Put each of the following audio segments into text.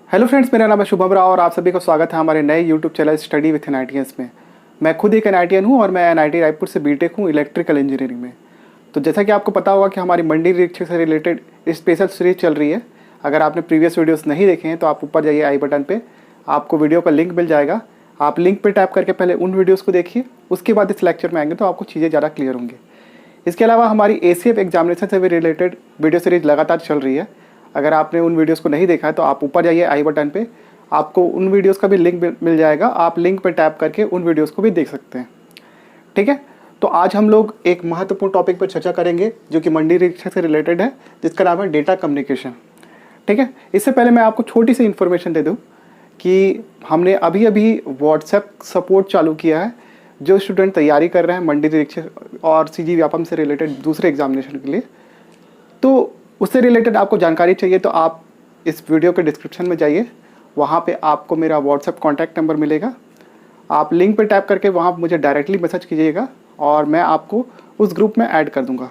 Hello friends, मेरा नाम है शुभम राव और आप सभी को स्वागत है हमारे नए यूट्यूब चैनल स्टडी विथ एनआईटीएंस में। मैं खुद एक एनआईटीएन हूं और मैं एनआईटी रायपुर से बीटेक हूं इलेक्ट्रिकल इंजीनियरिंग में। तो जैसा कि आपको पता होगा कि हमारी मंडी निरीक्षक से रिलेटेड स्पेशल सीरीज चल रही है। अगर आपने प्रीवियस वीडियोज़ नहीं देखे हैं तो आप ऊपर जाइए आई बटन पर, आपको वीडियो का लिंक मिल जाएगा। आप लिंक पर टैप करके पहले उन वीडियोज़ को देखिए, उसके बाद इस लेक्चर में आएंगे तो आपको चीज़ें ज़्यादा क्लियर होंगी। इसके अलावा हमारी ACF एग्जामिनेशन से भी रिलेटेड वीडियो सीरीज लगातार चल रही है। अगर आपने उन वीडियोस को नहीं देखा है तो आप ऊपर जाइए आई बटन पे, आपको उन वीडियोस का भी लिंक मिल जाएगा। आप लिंक पे टैप करके उन वीडियोस को भी देख सकते हैं। ठीक है, तो आज हम लोग एक महत्वपूर्ण टॉपिक पर चर्चा करेंगे जो कि मंडी निरीक्षक से रिलेटेड है, जिसका नाम है डेटा कम्युनिकेशन। ठीक है, इससे पहले मैं आपको छोटी सी इन्फॉर्मेशन दे दूँ कि हमने अभी अभी व्हाट्सएप सपोर्ट चालू किया है। जो स्टूडेंट तैयारी कर रहे हैं मंडी निरीक्षक और CG व्यापम से रिलेटेड दूसरे एग्जामिनेशन के लिए, तो उससे रिलेटेड आपको जानकारी चाहिए तो आप इस वीडियो के डिस्क्रिप्शन में जाइए, वहाँ पे आपको मेरा व्हाट्सएप कॉन्टैक्ट नंबर मिलेगा। आप लिंक पे टैप करके वहाँ मुझे डायरेक्टली मैसेज कीजिएगा और मैं आपको उस ग्रुप में ऐड कर दूँगा।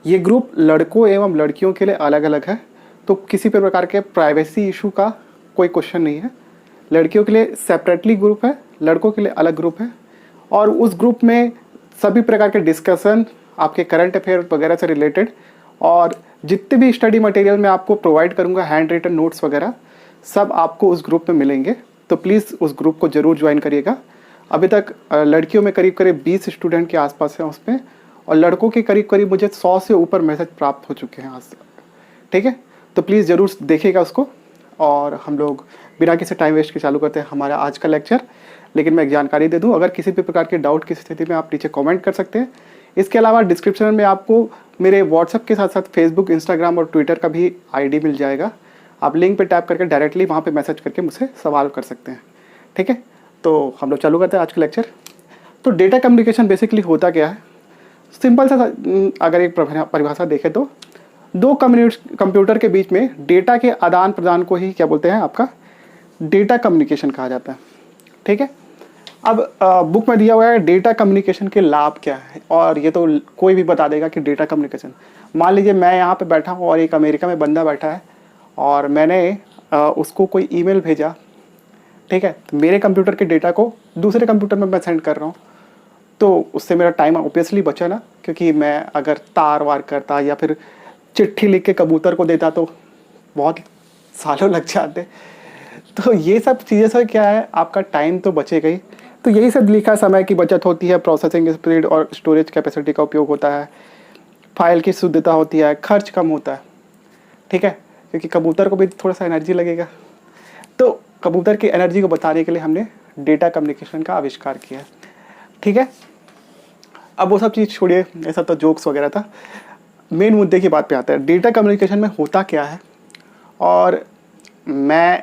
ये ग्रुप लड़कों एवं लड़कियों के लिए अलग अलग है, तो किसी भी प्रकार के प्राइवेसी इशू का कोई क्वेश्चन नहीं है। लड़कियों के लिए सेपरेटली ग्रुप है, लड़कों के लिए अलग ग्रुप है और उस ग्रुप में सभी प्रकार के डिस्कशन आपके करंट अफेयर वगैरह से रिलेटेड और जितने भी स्टडी मटेरियल मैं आपको प्रोवाइड करूंगा, हैंड रिटन नोट्स वगैरह, सब आपको उस ग्रुप में मिलेंगे। तो प्लीज़ उस ग्रुप को ज़रूर ज्वाइन करिएगा। अभी तक लड़कियों में करीब करीब 20 स्टूडेंट के आसपास हैं उसमें, और लड़कों के करीब करीब मुझे 100 से ऊपर मैसेज प्राप्त हो चुके हैं आज तक। ठीक है, तो प्लीज़ ज़रूर देखिएगा उसको। और हम लोग बिना किसी टाइम वेस्ट के चालू करते हैं हमारा आज का लेक्चर। लेकिन मैं एक जानकारी दे दूं, अगर किसी भी प्रकार के डाउट की स्थिति में आप नीचे कमेंट कर सकते हैं। इसके अलावा डिस्क्रिप्शन में आपको मेरे व्हाट्सएप के साथ साथ फेसबुक, इंस्टाग्राम और ट्विटर का भी ID मिल जाएगा। आप लिंक पे टैप करके डायरेक्टली वहाँ पे मैसेज करके मुझसे सवाल कर सकते हैं। ठीक है, तो हम लोग चालू करते हैं आज का लेक्चर। तो डेटा कम्युनिकेशन बेसिकली होता क्या है? सिंपल सा अगर एक परिभाषा देखें तो दो कंप्यूटर के बीच में डेटा के आदान प्रदान को ही क्या बोलते हैं, आपका डेटा कम्युनिकेशन कहा जाता है। ठीक है, अब बुक में दिया हुआ है डेटा कम्युनिकेशन के लाभ क्या है, और ये तो कोई भी बता देगा कि डेटा कम्युनिकेशन, मान लीजिए मैं यहाँ पे बैठा हूँ और एक अमेरिका में बंदा बैठा है और मैंने उसको कोई ईमेल भेजा। ठीक है, तो मेरे कंप्यूटर के डेटा को दूसरे कंप्यूटर में मैं सेंड कर रहा हूँ, तो उससे मेरा टाइम ऑब्वियसली बचा ना, क्योंकि मैं अगर तार वार करता या फिर चिट्ठी लिख के कबूतर को देता तो बहुत सालों लग जाते। तो ये सब चीज़ें से क्या है, आपका टाइम तो बचेगा ही। तो यही सब लिखा, समय की बचत होती है, प्रोसेसिंग स्पीड और स्टोरेज कैपेसिटी का उपयोग होता है, फाइल की शुद्धता होती है, खर्च कम होता है। ठीक है, क्योंकि कबूतर को भी थोड़ा सा एनर्जी लगेगा, तो कबूतर की एनर्जी को बताने के लिए हमने डेटा कम्युनिकेशन का आविष्कार किया है। ठीक है, अब वो सब चीज़ छोड़िए, ऐसा तो जोक्स वगैरह था। मेन मुद्दे की बात पे आता है, डेटा कम्युनिकेशन में होता क्या है। और मैं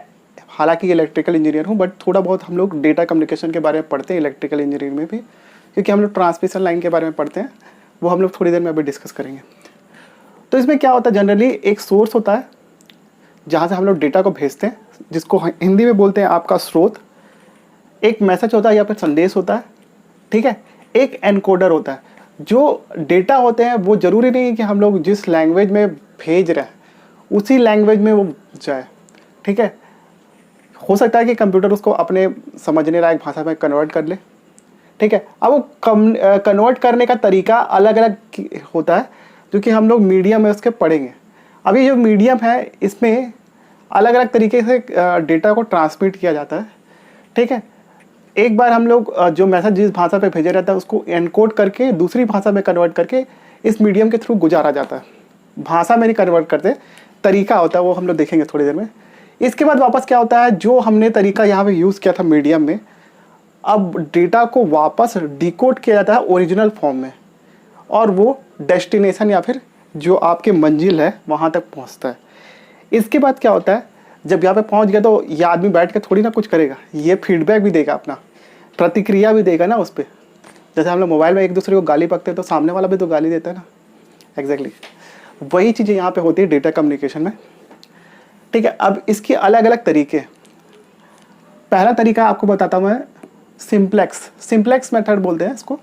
हालांकि इलेक्ट्रिकल इंजीनियर हूँ, बट थोड़ा बहुत हम लोग डेटा कम्युनिकेशन के बारे में पढ़ते हैं इलेक्ट्रिकल इंजीनियरिंग में भी, क्योंकि हम लोग ट्रांसमिशन लाइन के बारे में पढ़ते हैं, वो हम लोग थोड़ी देर में अभी डिस्कस करेंगे। तो इसमें क्या होता है, जनरली एक सोर्स होता है जहाँ से हम लोग डेटा को भेजते हैं, जिसको हिंदी में बोलते हैं आपका स्रोत। एक मैसेज होता है या फिर संदेश होता है। ठीक है, एक एनकोडर होता है। जो डेटा होते हैं वो ज़रूरी नहीं है कि हम लोग जिस लैंग्वेज में भेज रहे हैं उसी लैंग्वेज में वो जाए। ठीक है, हो सकता है कि कंप्यूटर उसको अपने समझने लायक भाषा में कन्वर्ट कर ले। ठीक है, अब वो कन्वर्ट करने का तरीका अलग अलग होता है, जो कि हम लोग मीडियम में उसके पढ़ेंगे। अभी जो मीडियम है इसमें अलग अलग तरीके से डेटा को ट्रांसमिट किया जाता है। ठीक है, एक बार हम लोग जो मैसेज जिस भाषा पे भेजा जाता है उसको एनकोड करके दूसरी भाषा में कन्वर्ट करके इस मीडियम के थ्रू गुजारा जाता है। भाषा में नहीं कन्वर्ट करते, तरीका होता है, वो हम लोग देखेंगे थोड़ी देर में। इसके बाद वापस क्या होता है, जो हमने तरीका यहाँ पे यूज़ किया था मीडियम में, अब डेटा को वापस डिकोड किया जाता है ओरिजिनल फॉर्म में, और वो डेस्टिनेशन या फिर जो आपके मंजिल है वहाँ तक पहुँचता है। इसके बाद क्या होता है, जब यहाँ पे पहुँच गया तो ये आदमी बैठ के थोड़ी ना कुछ करेगा, ये फीडबैक भी देगा, अपना प्रतिक्रिया भी देगा ना उस पर। जैसे हम लोग मोबाइल में एक दूसरे को गाली बकते हैं तो सामने वाला भी तो गाली देता है ना। एग्जैक्टली वही चीज़ें यहाँ पे होती है डेटा कम्युनिकेशन में। ठीक है, अब इसके अलग अलग तरीके। पहला तरीका आपको बताता हूँ मैं, सिंप्लेक्स मेथड बोलते हैं इसको।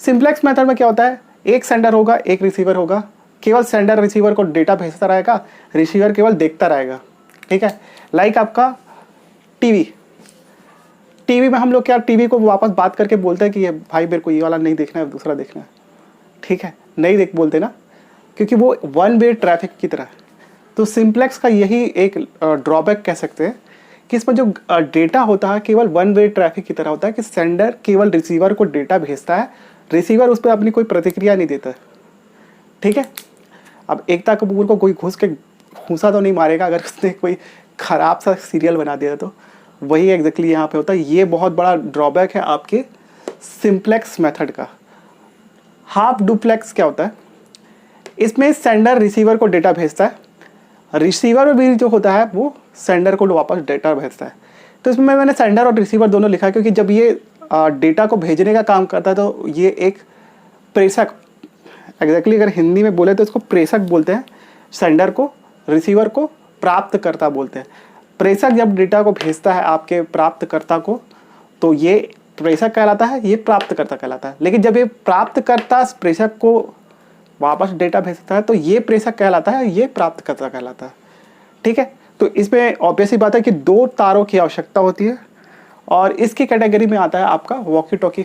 सिंप्लेक्स मेथड में क्या होता है, एक सेंडर होगा, एक रिसीवर होगा, केवल सेंडर रिसीवर को डेटा भेजता रहेगा, रिसीवर केवल देखता रहेगा। ठीक है, लाइक आपका टीवी में हम लोग क्या टीवी को वापस बात करके बोलते हैं कि ये भाई मेरे को ये वाला नहीं देखना है, दूसरा देखना है। ठीक है, नहीं देख बोलते ना, क्योंकि वो वन वे ट्रैफिक की तरह है। तो सिंप्लेक्स का यही एक ड्रॉबैक कह सकते हैं कि इसमें जो डेटा होता है केवल वन वे ट्रैफिक की तरह होता है, कि सेंडर केवल रिसीवर को डेटा भेजता है, रिसीवर उस पर अपनी कोई प्रतिक्रिया नहीं देता। ठीक है, अब एकता कपूर को कोई घुस के घूसा तो नहीं मारेगा अगर उसने कोई ख़राब सा सीरियल बना दिया तो वही एग्जैक्टली यहाँ पे होता है। ये बहुत बड़ा ड्रॉबैक है आपके सिंप्लेक्स मेथड का। हाफ डुप्लेक्स क्या होता है, इसमें सेंडर रिसीवर को डेटा भेजता है, रिसीवर भी जो होता है वो सेंडर को वापस डेटा भेजता है। तो इसमें मैंने सेंडर और रिसीवर दोनों लिखा है, क्योंकि जब ये डेटा को भेजने का काम करता है तो ये एक प्रेषक, एग्जैक्टली अगर हिंदी में बोले तो इसको प्रेषक बोलते हैं। सेंडर को, रिसीवर को प्राप्तकर्ता बोलते हैं। प्रेषक जब डेटा को भेजता है आपके प्राप्तकर्ता को तो ये प्रेषक कहलाता है, ये प्राप्तकर्ता कहलाता है। लेकिन जब ये प्राप्तकर्ता प्रेषक को वापस डेटा भेजता है तो ये प्रेषक कहलाता है, ये प्राप्तकर्ता कहलाता है। ठीक है, तो इसमें ऑब्वियस ही बात है कि दो तारों की आवश्यकता होती है और इसकी कैटेगरी में आता है आपका वॉकी टॉकी।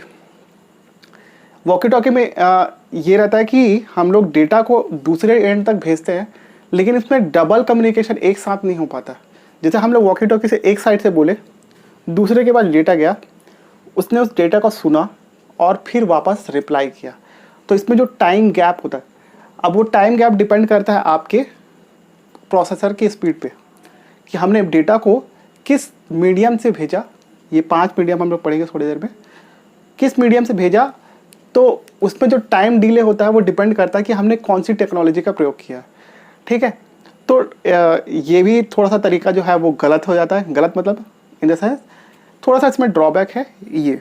वॉकी टॉकी में ये रहता है कि हम लोग डेटा को दूसरे एंड तक भेजते हैं, लेकिन इसमें डबल कम्युनिकेशन एक साथ नहीं हो पाता। जैसे हम लोग वॉकी टॉकी से एक साइड से बोले, दूसरे के पास डेटा गया, उसने उस डेटा को सुना और फिर वापस रिप्लाई किया, तो इसमें जो टाइम गैप होता है, अब वो टाइम गैप डिपेंड करता है आपके प्रोसेसर की स्पीड पे, कि हमने डेटा को किस मीडियम से भेजा। ये 5 मीडियम हम लोग पढ़ेंगे थोड़ी देर में, किस मीडियम से भेजा, तो उसमें जो टाइम डिले होता है वो डिपेंड करता है कि हमने कौन सी टेक्नोलॉजी का प्रयोग किया। ठीक है, तो ये भी थोड़ा सा तरीका जो है वो गलत हो जाता है। गलत मतलब इन द सेंस थोड़ा सा इसमें ड्रॉबैक है ये।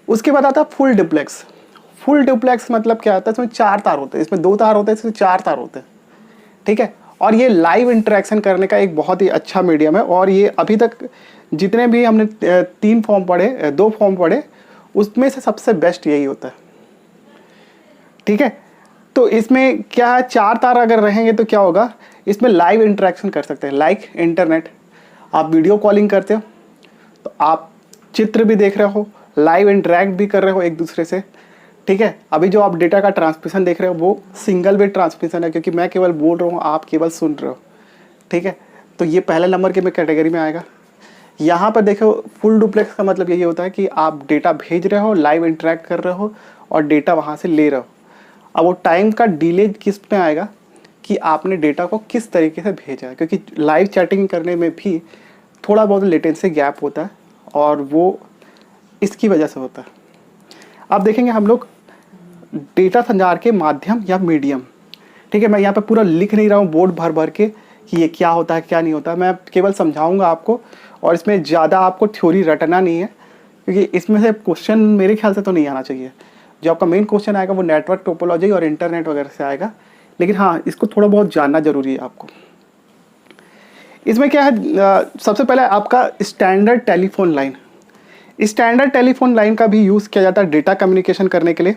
उसके बाद आता है फुल डुप्लेक्स। फुल डुप्लेक्स मतलब क्या होता है, इसमें 4 तार होते हैं, इसमें 2 तार होते हैं, इसमें 4 तार होते हैं। ठीक है, और ये लाइव इंटरेक्शन करने का एक बहुत ही अच्छा मीडियम है। और ये अभी तक जितने भी हमने 3 फॉर्म पढ़े, 2 फॉर्म पढ़े, उसमें से सबसे बेस्ट यही होता है। ठीक है, तो इसमें क्या है, 4 तार अगर रहेंगे तो क्या होगा, इसमें लाइव इंटरेक्शन कर सकते हैं। लाइक इंटरनेट, आप वीडियो कॉलिंग करते हो तो आप चित्र भी देख रहे हो, लाइव इंटरेक्ट भी कर रहे हो एक दूसरे से। ठीक है, अभी जो आप डेटा का ट्रांसमिशन देख रहे हो वो सिंगल वे ट्रांसमिशन है, क्योंकि मैं केवल बोल रहा हूँ, आप केवल सुन रहे हो। ठीक है, तो ये पहले नंबर के में कैटेगरी में आएगा। यहाँ पर देखो फुल डुप्लेक्स का मतलब यही होता है कि आप डेटा भेज रहे हो, लाइव इंटरेक्ट कर रहे हो और डेटा वहाँ से ले रहे हो। अब वो टाइम का डिले किस में आएगा कि आपने डेटा को किस तरीके से भेजा है, क्योंकि लाइव चैटिंग करने में भी थोड़ा बहुत लेटेंसी गैप होता है और वो इसकी वजह से होता है। अब देखेंगे हम लोग डेटा संचार के माध्यम या मीडियम। ठीक है, मैं यहाँ पे पूरा लिख नहीं रहा हूँ बोर्ड भर भर के कि ये क्या होता है क्या नहीं होता, मैं केवल समझाऊंगा आपको। और इसमें ज़्यादा आपको थ्योरी रटना नहीं है, क्योंकि इसमें से क्वेश्चन मेरे ख्याल से तो नहीं आना चाहिए। जो आपका मेन क्वेश्चन आएगा वो नेटवर्क टोपोलॉजी और इंटरनेट वगैरह से आएगा, लेकिन हाँ इसको थोड़ा बहुत जानना जरूरी है आपको। इसमें क्या है, सबसे पहले आपका standard telephone line. Standard telephone line का भी यूज़ किया जाता है डेटा कम्युनिकेशन करने के लिए।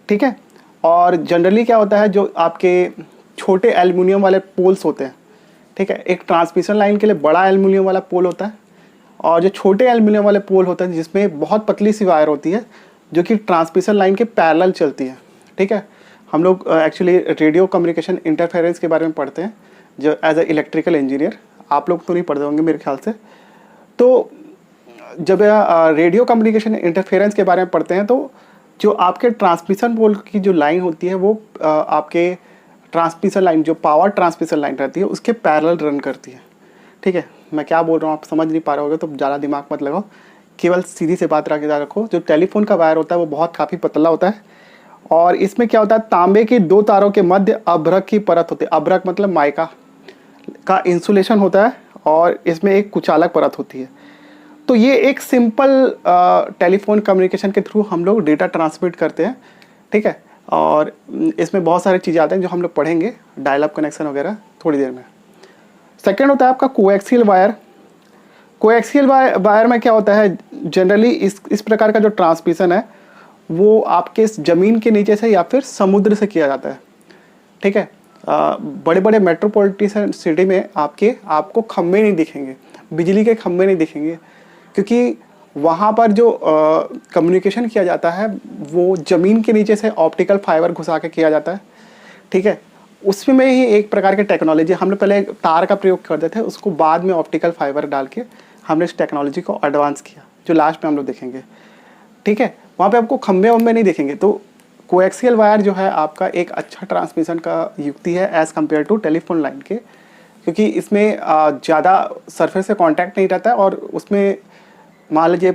ठीक है, और जनरली क्या होता है, जो आपके छोटे एल्युमिनियम वाले पोल्स होते हैं। ठीक है, एक ट्रांसमिशन लाइन के लिए बड़ा एल्युमिनियम वाला पोल होता है और जो छोटे एल्युमिनियम वाले पोल होते हैं जिसमें बहुत पतली सी वायर होती है जो कि ट्रांसमिशन लाइन के पैरेलल चलती है। ठीक है, हम लोग एक्चुअली रेडियो कम्युनिकेशन इंटरफेरेंस के बारे में पढ़ते हैं जो एज ए इलेक्ट्रिकल इंजीनियर। आप लोग तो नहीं पढ़ते होंगे मेरे ख्याल से। तो जब रेडियो कम्युनिकेशन इंटरफेरेंस के बारे में पढ़ते हैं तो जो आपके ट्रांसमिशन पोल की जो लाइन होती है वो आपके ट्रांसमिशन लाइन, जो पावर ट्रांसमिशन लाइन रहती है उसके पैरेलल रन करती है। ठीक है, मैं क्या बोल रहा हूँ आप समझ नहीं पा रहे होगे तो ज़्यादा दिमाग मत लगाओ, केवल सीधी से बात रखो। जो टेलीफोन का वायर होता है वो बहुत काफ़ी पतला होता है और इसमें क्या होता है, तांबे की 2 तारों के मध्य अभ्रक की परत होती है। अभ्रक मतलब माइका का इंसुलेशन होता है और इसमें एक कुचालक परत होती है। तो ये एक सिंपल टेलीफोन कम्युनिकेशन के थ्रू हम लोग डेटा ट्रांसमिट करते हैं। ठीक है, और इसमें बहुत सारी चीज़ें आते हैं जो हम लोग पढ़ेंगे, डायल अप कनेक्शन वगैरह थोड़ी देर में। सेकेंड होता है आपका कोएक्सियल वायर। कोएक्सियल वायर में क्या होता है, जनरली इस प्रकार का जो ट्रांसमिशन है वो आपके ज़मीन के नीचे से या फिर समुद्र से किया जाता है। ठीक है। बड़े बड़े मेट्रोपॉलिटन सिटी में आपको खंभे नहीं दिखेंगे, बिजली के खंभे नहीं दिखेंगे, क्योंकि वहाँ पर जो कम्युनिकेशन किया जाता है वो ज़मीन के नीचे से ऑप्टिकल फाइबर घुसा के किया जाता है, ठीक है। उसमें ही एक प्रकार की टेक्नोलॉजी, हमने पहले तार का प्रयोग करते थे, उसको बाद में ऑप्टिकल फाइबर डाल के हमने इस टेक्नोलॉजी को एडवांस किया, जो लास्ट में हम लोग देखेंगे, ठीक है। वहाँ पे आपको खंभे वंबे नहीं दिखेंगे। तो कोएक्सियल वायर जो है आपका एक अच्छा ट्रांसमिशन का युक्ति है as compare to telephone line के, क्योंकि इसमें ज़्यादा सरफेस से कांटेक्ट नहीं रहता है, और उसमें मान लीजिए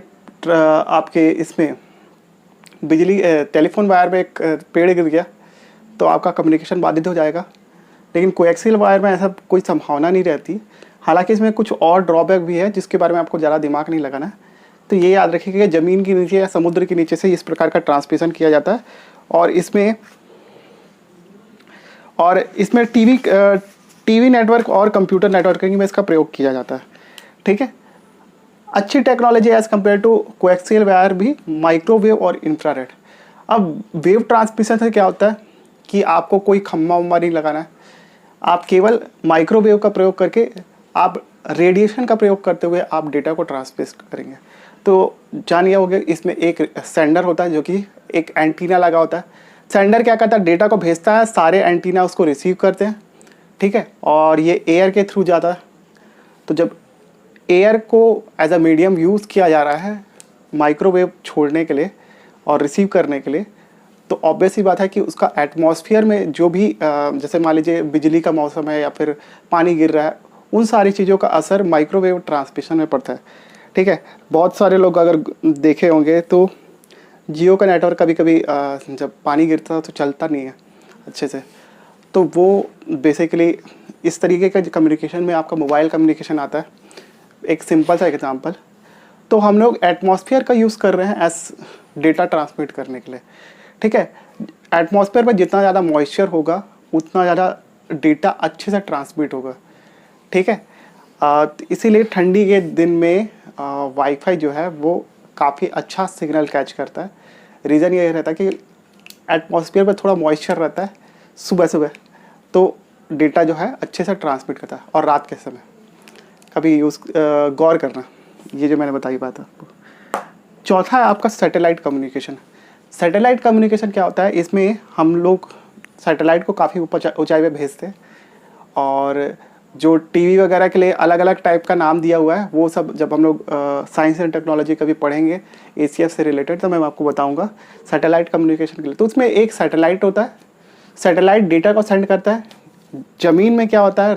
आपके इसमें बिजली टेलीफोन वायर में एक पेड़ गिर गया तो आपका कम्युनिकेशन बाधित हो जाएगा, लेकिन कोएक्सियल वायर में ऐसा कोई संभावना नहीं रहती। हालांकि इसमें कुछ और ड्रॉबैक भी है जिसके बारे में आपको ज़्यादा दिमाग नहीं लगाना है। तो ये याद रखिएगा कि ज़मीन के नीचे या समुद्र के नीचे से इस प्रकार का ट्रांसमिशन किया जाता है, और इसमें टीवी नेटवर्क और कंप्यूटर नेटवर्किंग में इसका प्रयोग किया जाता है, ठीक है। अच्छी technology as compare to coaxial wire भी माइक्रोवेव और इंफ्रारेड। अब वेव ट्रांसमिशन से क्या होता है कि आपको कोई खम्मा उम्मा नहीं लगाना है, आप केवल माइक्रोवेव का प्रयोग करके, आप रेडिएशन का प्रयोग करते हुए आप डेटा को ट्रांसमिट करेंगे। तो जानिए होगे, इसमें एक सेंडर होता है जो कि एक एंटीना लगा होता है। सेंडर क्या करता है, डेटा को भेजता है, सारे एंटीना उसको रिसीव करते हैं, ठीक है, और ये एयर के थ्रू जाता है। तो जब एयर को एज अ मीडियम यूज़ किया जा रहा है माइक्रोवेव छोड़ने के लिए और रिसीव करने के लिए, तो ऑब्वियस ही बात है कि उसका एटमॉस्फेयर में जो भी जैसे मान लीजिए बिजली का मौसम है या फिर पानी गिर रहा है, उन सारी चीज़ों का असर माइक्रोवेव ट्रांसमिशन में पड़ता है, ठीक है। बहुत सारे लोग अगर देखे होंगे तो जियो का नेटवर्क कभी कभी जब पानी गिरता है तो चलता नहीं है अच्छे से, तो वो बेसिकली इस तरीके का कम्युनिकेशन में आपका मोबाइल कम्युनिकेशन आता है। एक सिंपल सा एग्जांपल, तो हम लोग एटमॉस्फेयर का यूज़ कर रहे हैं एज डेटा ट्रांसमिट करने के लिए, ठीक है। एटमॉस्फेयर पर जितना ज़्यादा मॉइस्चर होगा उतना ज़्यादा डेटा अच्छे से ट्रांसमिट होगा, ठीक है। इसीलिए ठंडी के दिन में वाईफाई जो है वो काफ़ी अच्छा सिग्नल कैच करता है। रीज़न ये रहता है कि एटमॉस्फेयर पर थोड़ा मॉइस्चर रहता है सुबह सुबह, तो डेटा जो है अच्छे से ट्रांसमिट करता है, और रात के समय कभी गौर करना, ये जो मैंने बताई बात आपको। चौथा है आपका सैटेलाइट कम्युनिकेशन। सैटेलाइट कम्युनिकेशन क्या होता है, इसमें हम लोग सैटेलाइट को काफ़ी ऊंचाई पे भेजते हैं, और जो टीवी वगैरह के लिए अलग अलग टाइप का नाम दिया हुआ है वो सब जब हम लोग साइंस एंड टेक्नोलॉजी कभी पढ़ेंगे ACF से रिलेटेड, तो मैं आपको बताऊंगा सैटेलाइट कम्युनिकेशन के लिए। तो उसमें एक सैटेलाइट होता है, सैटेलाइट डेटा को सेंड करता है। ज़मीन में क्या होता है,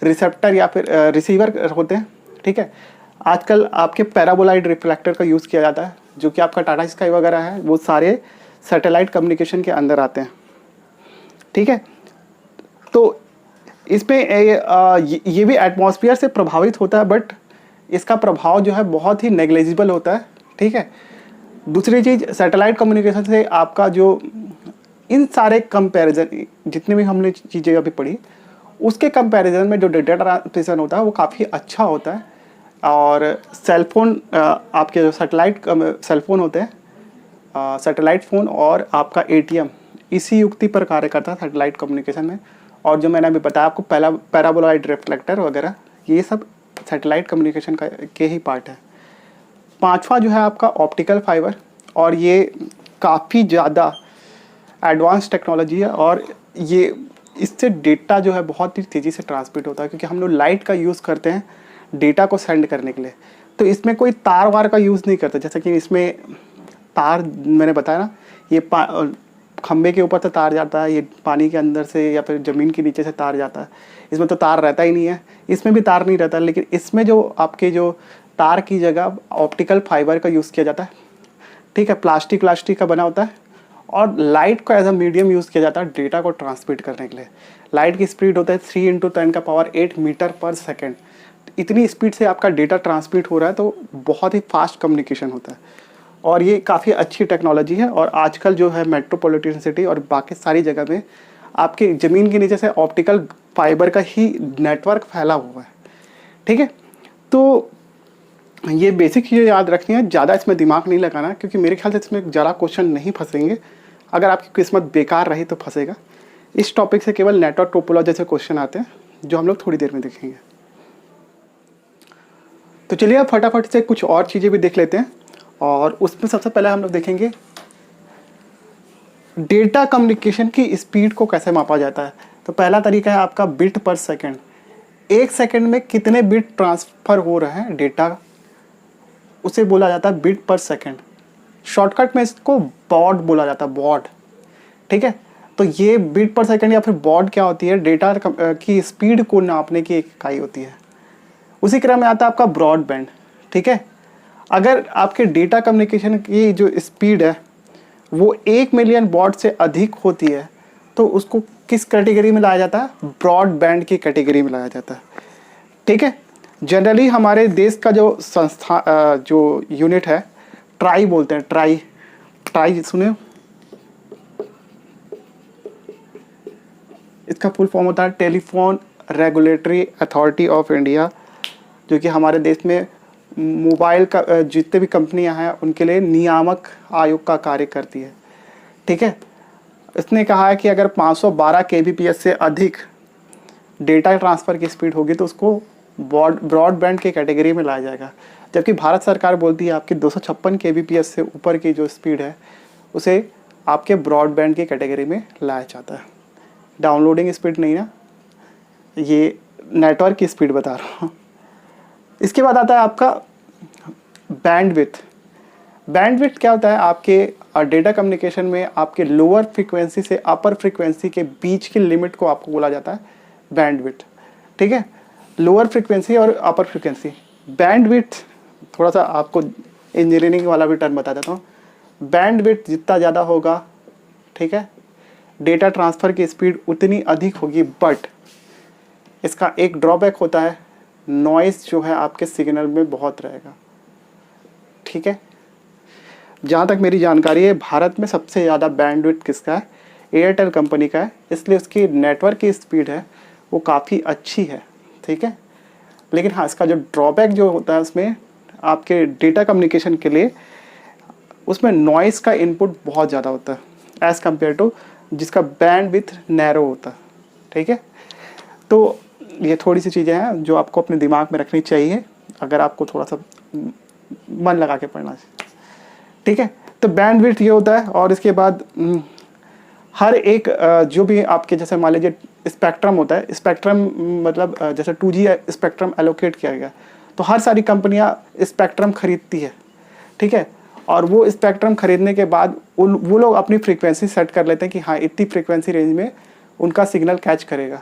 रिसेप्टर या फिर रिसीवर होते हैं, ठीक है। आजकल आपके पैराबोलाइड रिफ्लेक्टर का यूज़ किया जाता है, जो कि आपका टाटा स्काई वगैरह है, वो सारे सैटेलाइट कम्युनिकेशन के अंदर आते हैं, ठीक है। तो इसमें ये भी एटमॉस्फेयर से प्रभावित होता है, बट इसका प्रभाव जो है बहुत ही नेग्लिजिबल होता है, ठीक है। दूसरी चीज़, सैटेलाइट कम्युनिकेशन से आपका जो इन सारे कंपैरिजन जितने भी हमने चीज़ें अभी पढ़ी, उसके कंपैरिजन में जो डेटा ट्रांसमिशन होता है वो काफ़ी अच्छा होता है। और सेलफोन, आपके जो सैटेलाइट सेलफोन होते हैं, सैटेलाइट फ़ोन और आपका ATM इसी युक्ति पर कार्य करता है सैटेलाइट कम्युनिकेशन में। और जो मैंने अभी बताया आपको पैराबोलाइड रिफ्लेक्टर वगैरह, ये सब सैटेलाइट कम्युनिकेशन के ही पार्ट है। पांचवा जो है आपका ऑप्टिकल फाइबर, और ये काफ़ी ज़्यादा एडवांस टेक्नोलॉजी है, और ये इससे डेटा जो है बहुत ही तेज़ी से ट्रांसमिट होता है, क्योंकि हम लोग लाइट का यूज़ करते हैं डेटा को सेंड करने के लिए। तो इसमें कोई तार वार का यूज़ नहीं करता, जैसा कि इसमें तार मैंने बताया ना, ये खंबे के ऊपर से तार जाता है, ये पानी के अंदर से या फिर ज़मीन के नीचे से तार जाता है। इसमें तो तार रहता ही नहीं है, इसमें भी तार नहीं रहता, लेकिन इसमें जो आपके जो तार की जगह ऑप्टिकल फाइबर का यूज़ किया जाता है, ठीक है। प्लास्टिक का बना होता है, और लाइट को एज अ मीडियम यूज़ किया जाता है डेटा को ट्रांसमिट करने के लिए। लाइट की स्पीड होता है 3 × 10⁸ मीटर पर सेकेंड। इतनी स्पीड से आपका डेटा ट्रांसमिट हो रहा है, तो बहुत ही फास्ट कम्युनिकेशन होता है, और ये काफ़ी अच्छी टेक्नोलॉजी है। और आजकल जो है मेट्रोपॉलिटन सिटी और बाकी सारी जगह में आपके ज़मीन के नीचे से ऑप्टिकल फाइबर का ही नेटवर्क फैला हुआ है, ठीक है। तो ये बेसिक चीज़ें याद रखनी है, ज़्यादा इसमें दिमाग नहीं लगाना, क्योंकि मेरे ख्याल से इसमें ज़्यादा क्वेश्चन नहीं फंसेंगे। अगर आपकी किस्मत बेकार रही तो फंसेगा, इस टॉपिक से केवल नेटवर्क टोपोलॉजी से क्वेश्चन आते हैं, जो हम लोग थोड़ी देर में देखेंगे। तो चलिए अब फटाफट से कुछ और चीज़ें भी देख लेते हैं, और उसमें सबसे पहले हम लोग देखेंगे डेटा कम्युनिकेशन की स्पीड को कैसे मापा जाता है। तो पहला तरीका है आपका बिट पर सेकंड। एक सेकंड में कितने बिट ट्रांसफ़र हो रहे हैं डेटा, उसे बोला जाता है बिट पर सेकंड। शॉर्टकट में इसको बॉड बोला जाता है, बॉड। ठीक है, तो ये बिट पर सेकंड या फिर बॉड क्या होती है, डेटा की स्पीड को नापने की एक इकाई होती है। उसी क्रम में आता है आपका ब्रॉडबैंड। ठीक है, अगर आपके डेटा कम्युनिकेशन की जो स्पीड है वो 1 मिलियन बाड से अधिक होती है तो उसको किस कैटेगरी में लाया जाता है, ब्रॉडबैंड की कैटेगरी में लाया जाता है। ठीक है, जनरली हमारे देश का जो संस्था जो यूनिट है ट्राई बोलते हैं, ट्राई सुने, इसका फुल फॉर्म होता है telephone regulatory authority of India, जो कि हमारे देश में मोबाइल का जितने भी कंपनियां हैं उनके लिए नियामक आयोग का कार्य करती है। ठीक है, इसने कहा है कि अगर 512 kbps से अधिक डेटा ट्रांसफ़र की स्पीड होगी तो उसको ब्रॉडबैंड की कैटेगरी में लाया जाएगा, जबकि भारत सरकार बोलती है आपकी 256 kbps से ऊपर की जो स्पीड है उसे आपके ब्रॉडबैंड की कैटेगरी में लाया जाता है। डाउनलोडिंग स्पीड नहीं ना, ये नेटवर्क की स्पीड बता रहा हूँ। इसके बाद आता है आपका बैंडविड्थ। बैंडविड्थ क्या होता है, आपके डेटा कम्युनिकेशन में आपके लोअर फ्रीक्वेंसी से अपर फ्रीक्वेंसी के बीच की लिमिट को आपको बोला जाता है बैंडविड्थ। ठीक है, लोअर फ्रीक्वेंसी और अपर फ्रीक्वेंसी। बैंडविड्थ थोड़ा सा आपको इंजीनियरिंग वाला भी टर्म बता देता हूँ। बैंडविड्थ जितना ज़्यादा होगा, ठीक है, डेटा ट्रांसफ़र की स्पीड उतनी अधिक होगी, बट इसका एक ड्रॉबैक होता है, नॉइज़ जो है आपके सिग्नल में बहुत रहेगा। ठीक है, जहाँ तक मेरी जानकारी है भारत में सबसे ज़्यादा बैंडविड्थ किसका है, एयरटेल कंपनी का है, इसलिए उसकी नेटवर्क की स्पीड है वो काफ़ी अच्छी है। ठीक है, लेकिन हाँ इसका जो ड्रॉबैक जो होता है उसमें आपके डेटा कम्युनिकेशन के लिए उसमें नॉइज़ का इनपुट बहुत ज़्यादा होता है एज़ कम्पेयर टू जिसका बैंडविड्थ नैरो होता है। ठीक है, तो ये थोड़ी सी चीज़ें हैं जो आपको अपने दिमाग में रखनी चाहिए अगर आपको थोड़ा सा मन लगा के पढ़ना चाहिए। ठीक है, तो बैंडविड्थ ये होता है, और इसके बाद हर एक जो भी आपके जैसे मान लीजिए स्पेक्ट्रम होता है, स्पेक्ट्रम मतलब जैसे 2G स्पेक्ट्रम एलोकेट किया गया तो हर सारी कंपनियां स्पेक्ट्रम खरीदती है। ठीक है, और वो स्पेक्ट्रम खरीदने के बाद वो लोग अपनी फ्रीक्वेंसी सेट कर लेते हैं कि हाँ इतनी फ्रीक्वेंसी रेंज में उनका सिग्नल कैच करेगा,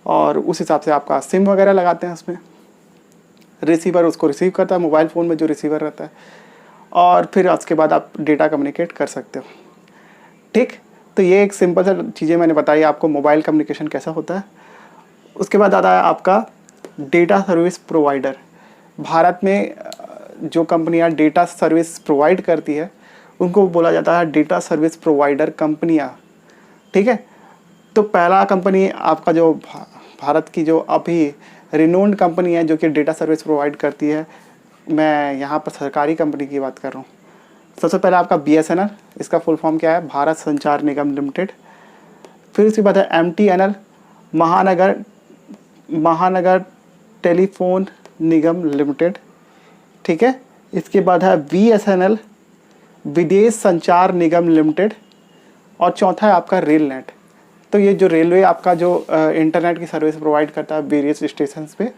और उस हिसाब से आपका सिम वगैरह लगाते हैं उसमें, रिसीवर उसको रिसीव करता है, मोबाइल फ़ोन में जो रिसीवर रहता है, और फिर उसके बाद आप डेटा कम्युनिकेट कर सकते हो। ठीक, तो ये एक सिंपल सा चीज़ें मैंने बताई आपको मोबाइल कम्युनिकेशन कैसा होता है। उसके बाद आता है आपका डेटा सर्विस प्रोवाइडर। भारत में जो कंपनियां डेटा सर्विस प्रोवाइड करती है उनको बोला जाता है डेटा सर्विस प्रोवाइडर कंपनियां। ठीक है, तो पहला कंपनी आपका जो भारत की जो अभी रिनोन्ड कंपनी है जो कि डेटा सर्विस प्रोवाइड करती है, मैं यहाँ पर सरकारी कंपनी की बात कर रहा हूँ। सबसे पहले आपका BSNL, इसका फुल फॉर्म क्या है, भारत संचार निगम लिमिटेड। फिर उसके बाद है MTNL, महानगर टेलीफोन निगम लिमिटेड। ठीक है, इसके बाद है BSNL, विदेश संचार निगम लिमिटेड, और चौथा है आपका रेल नेट। तो ये जो रेलवे आपका जो इंटरनेट की सर्विस प्रोवाइड करता है वेरियस स्टेशंस पे,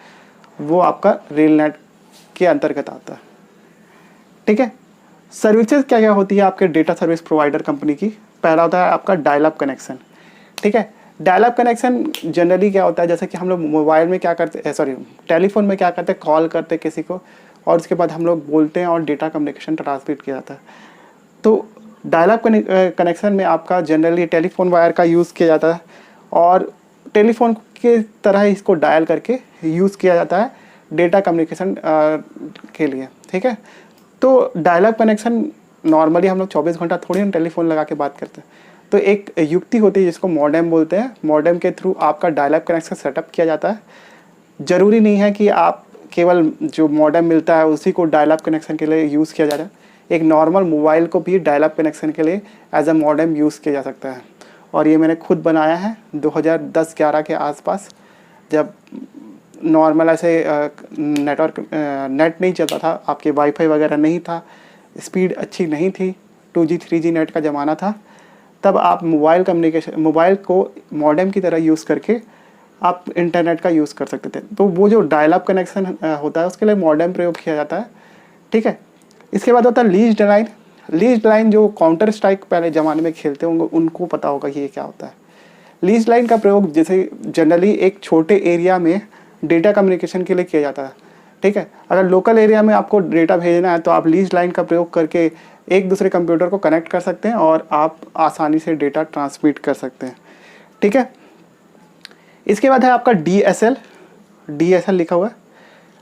वो आपका रेल नेट के अंतर्गत आता है। ठीक है, सर्विसेज क्या क्या होती है आपके डेटा सर्विस प्रोवाइडर कंपनी की। पहला होता है आपका डायल अप कनेक्शन। ठीक है, डायल अप कनेक्शन जनरली क्या होता है, जैसे कि हम लोग मोबाइल में क्या करते हैं, सॉरी टेलीफोन में क्या करते हैं, कॉल करते हैं किसी को और उसके बाद हम लोग बोलते हैं और डेटा कम्युनिकेशन ट्रांसमिट किया जाता है। तो डायल अप कनेक्शन में आपका जनरली टेलीफोन वायर का यूज़ किया जाता है और टेलीफोन के तरह इसको डायल करके यूज़ किया जाता है डेटा कम्युनिकेशन के लिए। ठीक है, तो डायल अप कनेक्शन नॉर्मली हम लोग 24 घंटा थोड़ी ना टेलीफोन लगा के बात करते हैं, तो एक युक्ति होती है जिसको मॉडेम बोलते हैं। मॉडेम के थ्रू आपका डायल अप कनेक्शन सेटअप किया जाता है। ज़रूरी नहीं है कि आप केवल जो मॉडेम मिलता है उसी को डायल अप कनेक्शन के लिए यूज़ किया जा रहा है। एक नॉर्मल मोबाइल को भी डायल अप कनेक्शन के लिए एज अ मॉडेम यूज़ किया जा सकता है। और ये मैंने खुद बनाया है 2010-11 के आसपास, जब नॉर्मल ऐसे नेट नहीं चलता था, आपके वाईफाई वगैरह नहीं था, स्पीड अच्छी नहीं थी, 2G 3G नेट का ज़माना था। तब आप मोबाइल को मॉडेम की तरह यूज़ करके आप इंटरनेट का यूज़ कर सकते थे। तो वो जो डायल अप कनेक्शन होता है उसके लिए मॉडेम प्रयोग किया जाता है, ठीक है। इसके बाद होता है लीज्ड लाइन। लीज्ड लाइन जो काउंटर स्ट्राइक पहले ज़माने में खेलते होंगे उनको पता होगा कि ये क्या होता है। लीज्ड लाइन का प्रयोग जैसे जनरली एक छोटे एरिया में डेटा कम्युनिकेशन के लिए किया जाता है, ठीक है। अगर लोकल एरिया में आपको डेटा भेजना है तो आप लीज्ड लाइन का प्रयोग करके एक दूसरे कंप्यूटर को कनेक्ट कर सकते हैं और आप आसानी से डेटा ट्रांसमिट कर सकते हैं, ठीक है। इसके बाद है आपका DSL लिखा हुआ है,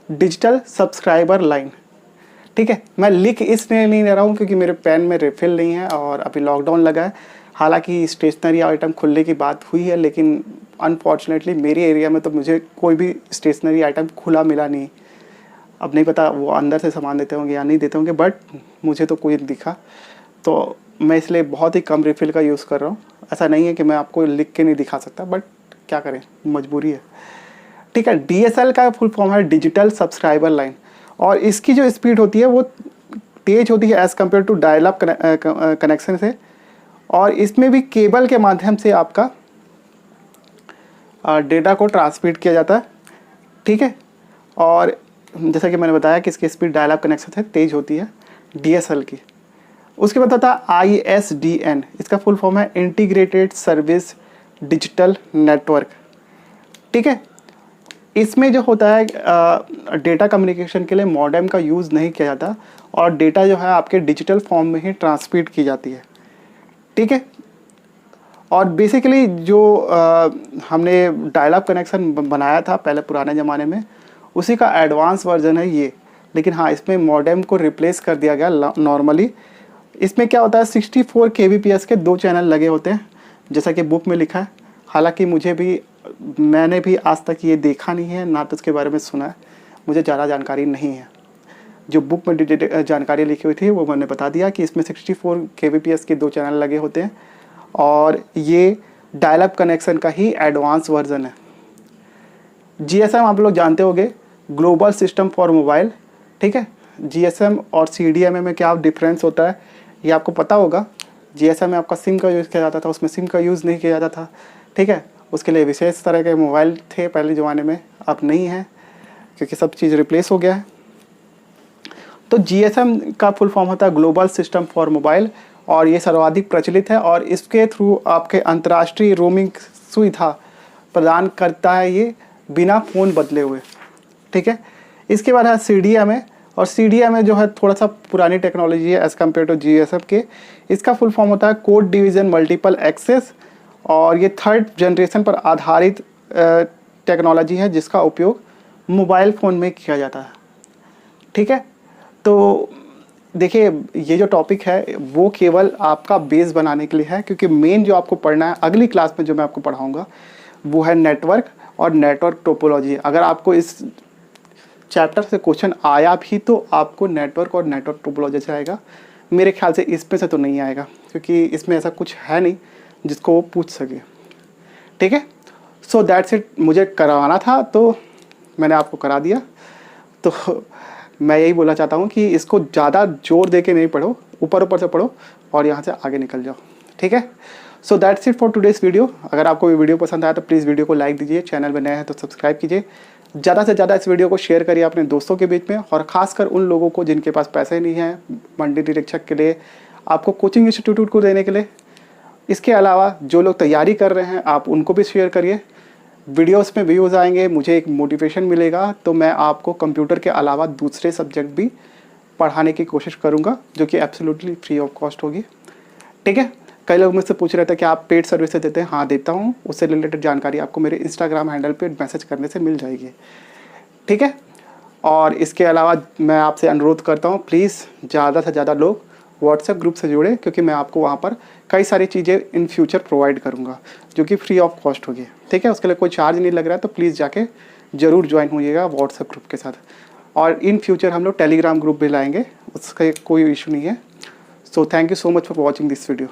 डिजिटल सब्सक्राइबर लाइन, ठीक है। मैं लिख इसलिए नहीं ले रहा हूँ क्योंकि मेरे पेन में रिफिल नहीं है और अभी लॉकडाउन लगा है। हालांकि स्टेशनरी आइटम खुलने की बात हुई है, लेकिन अनफॉर्चुनेटली मेरे एरिया में तो मुझे कोई भी स्टेशनरी आइटम खुला मिला नहीं। अब नहीं पता वो अंदर से सामान देते होंगे या नहीं देते होंगे, बट मुझे तो कोई दिखा, तो मैं इसलिए बहुत ही कम रिफिल का यूज़ कर रहा हूँ। ऐसा नहीं है कि मैं आपको लिख के नहीं दिखा सकता, बट क्या करें, मजबूरी है, ठीक है। DSL का फुल फॉर्म है डिजिटल सब्सक्राइबर लाइन, और इसकी जो स्पीड होती है वो तेज होती है as compare to dial up connection से, और इसमें भी केबल के माध्यम से आपका डेटा को ट्रांसमिट किया जाता है, ठीक है। और जैसा कि मैंने बताया कि इसकी स्पीड डायल अप कनेक्शन से तेज होती है DSL की। उसके बाद आता है ISDN, इसका फुल फॉर्म है इंटीग्रेटेड सर्विस डिजिटल नेटवर्क, ठीक है। इसमें जो होता है डेटा कम्युनिकेशन के लिए मॉडेम का यूज़ नहीं किया जाता और डेटा जो है आपके डिजिटल फॉर्म में ही ट्रांसमिट की जाती है, ठीक है। और बेसिकली जो हमने डायल अप कनेक्शन बनाया था पहले पुराने ज़माने में, उसी का एडवांस वर्जन है ये, लेकिन हाँ इसमें मॉडेम को रिप्लेस कर दिया गया नॉर्मली। इसमें क्या होता है 64 kbps के 2 चैनल लगे होते हैं, जैसा कि बुक में लिखा है। हालांकि मैंने भी आज तक ये देखा नहीं है, ना तो उसके बारे में सुना है, मुझे ज़्यादा जानकारी नहीं है। जो बुक में जानकारी लिखी हुई थी वो मैंने बता दिया कि इसमें 64 kbps के 2 चैनल लगे होते हैं और ये डायल अप कनेक्शन का ही एडवांस वर्जन है। GSM आप लोग जानते होंगे, ग्लोबल सिस्टम फॉर मोबाइल, ठीक है। GSM और CDMA में क्या डिफरेंस होता है ये आपको पता होगा। GSM में आपका सिम का यूज़ किया जाता था, उसमें सिम का यूज़ नहीं किया जाता था, ठीक है। उसके लिए विशेष तरह के मोबाइल थे पहले ज़माने में, अब नहीं है क्योंकि सब चीज़ रिप्लेस हो गया है। तो GSM का फुल फॉर्म होता है ग्लोबल सिस्टम फॉर मोबाइल, और ये सर्वाधिक प्रचलित है और इसके थ्रू आपके अंतर्राष्ट्रीय रोमिंग सुविधा प्रदान करता है ये बिना फ़ोन बदले हुए, ठीक है। इसके बाद है CDMA, और CDMA जो है थोड़ा सा पुरानी टेक्नोलॉजी है एज़ कम्पेयर टू GSM के। इसका फुल फॉर्म होता है कोड डिवीज़न मल्टीपल एक्सेस, और ये 3rd जनरेशन पर आधारित टेक्नोलॉजी है जिसका उपयोग मोबाइल फ़ोन में किया जाता है, ठीक है। तो देखिए ये जो टॉपिक है वो केवल आपका बेस बनाने के लिए है, क्योंकि मेन जो आपको पढ़ना है अगली क्लास में जो मैं आपको पढ़ाऊँगा वो है नेटवर्क और नेटवर्क टोपोलॉजी। अगर आपको इस चैप्टर से क्वेश्चन आया भी तो आपको नेटवर्क और नेटवर्क टोपोलॉजी से आएगा, मेरे ख्याल से इसमें से तो नहीं आएगा, क्योंकि इसमें ऐसा कुछ है नहीं जिसको वो पूछ सके, ठीक है। सो दैट्स इट, मुझे करवाना था तो मैंने आपको करा दिया। तो मैं यही बोलना चाहता हूँ कि इसको ज़्यादा जोर दे के नहीं पढ़ो, ऊपर ऊपर से पढ़ो और यहाँ से आगे निकल जाओ, ठीक है। So that's it for today's video. अगर आपको ये वीडियो पसंद आया तो प्लीज़ वीडियो को लाइक दीजिए, चैनल में नए हैं तो सब्सक्राइब कीजिए, ज़्यादा से ज़्यादा इस वीडियो को शेयर करिए अपने दोस्तों के बीच में, और ख़ासकर उन लोगों को जिनके पास पैसे नहीं हैं मंडी निरीक्षक के लिए, आपको कोचिंग इंस्टीट्यूट को देने के लिए। इसके अलावा जो लोग तैयारी कर रहे हैं आप उनको भी शेयर करिए, वीडियोस में व्यूज़ आएंगे, मुझे एक मोटिवेशन मिलेगा, तो मैं आपको कंप्यूटर के अलावा दूसरे सब्जेक्ट भी पढ़ाने की कोशिश करूँगा जो कि एब्सोल्युटली फ्री ऑफ कॉस्ट होगी, ठीक है। कई लोग मुझसे पूछ रहे थे कि आप पेड सर्विसेज देते हैं, हाँ देता हूँ, उससे रिलेटेड जानकारी आपको मेरे इंस्टाग्राम हैंडल पे मैसेज करने से मिल जाएगी, ठीक है। और इसके अलावा मैं आपसे अनुरोध करता हूँ प्लीज़ ज़्यादा से ज़्यादा लोग व्हाट्सएप ग्रुप से जुड़े, क्योंकि मैं आपको वहाँ पर कई सारी चीज़ें इन फ्यूचर प्रोवाइड करूँगा जो कि फ्री ऑफ कॉस्ट होगी, ठीक है। उसके लिए कोई चार्ज नहीं लग रहा है, तो प्लीज़ जाके ज़रूर ज्वाइन होइएगा व्हाट्सएप ग्रुप के साथ। और इन फ्यूचर हम लोग टेलीग्राम ग्रुप भी लाएंगे, उसका कोई इशू नहीं है। So thank you so much for watching this video.